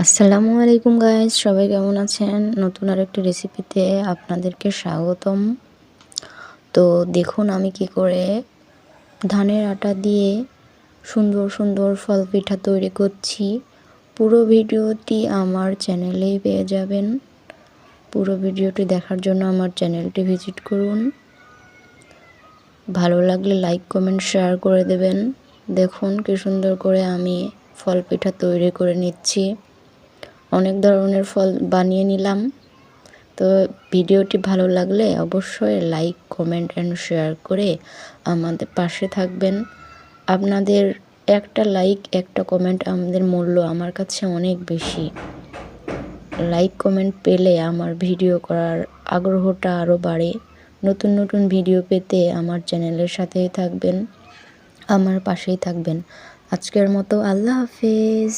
আসসালামু আলাইকুম গাইস, সবাই কেমন আছেন? নতুন আরেকটি রেসিপিতে আপনাদেরকে স্বাগতম। তো দেখুন আমি কি করে ধানের আটা দিয়ে সুন্দর সুন্দর ফল পিঠা তৈরি করছি। পুরো ভিডিওটি আমার চ্যানেলেই পেয়ে যাবেন। পুরো ভিডিওটি দেখার জন্য আমার চ্যানেলটি ভিজিট করুন। ভালো লাগলে লাইক কমেন্ট শেয়ার করে দেবেন। দেখুন কি সুন্দর করে আমি ফল পিঠা তৈরি করে নিচ্ছি। অনেক ধরনের ফল বানিয়ে নিলাম। তো ভিডিওটি ভালো লাগলে অবশ্যই লাইক কমেন্ট অ্যান্ড শেয়ার করে আমাদের পাশে থাকবেন। আপনাদের একটা লাইক একটা কমেন্ট আমাদের মূল্য আমার কাছে অনেক বেশি। লাইক কমেন্ট পেলে আমার ভিডিও করার আগ্রহটা আরও বাড়ে। নতুন নতুন ভিডিও পেতে আমার চ্যানেলের সাথেই থাকবেন, আমার পাশেই থাকবেন। আজকের মতো আল্লাহ হাফেজ।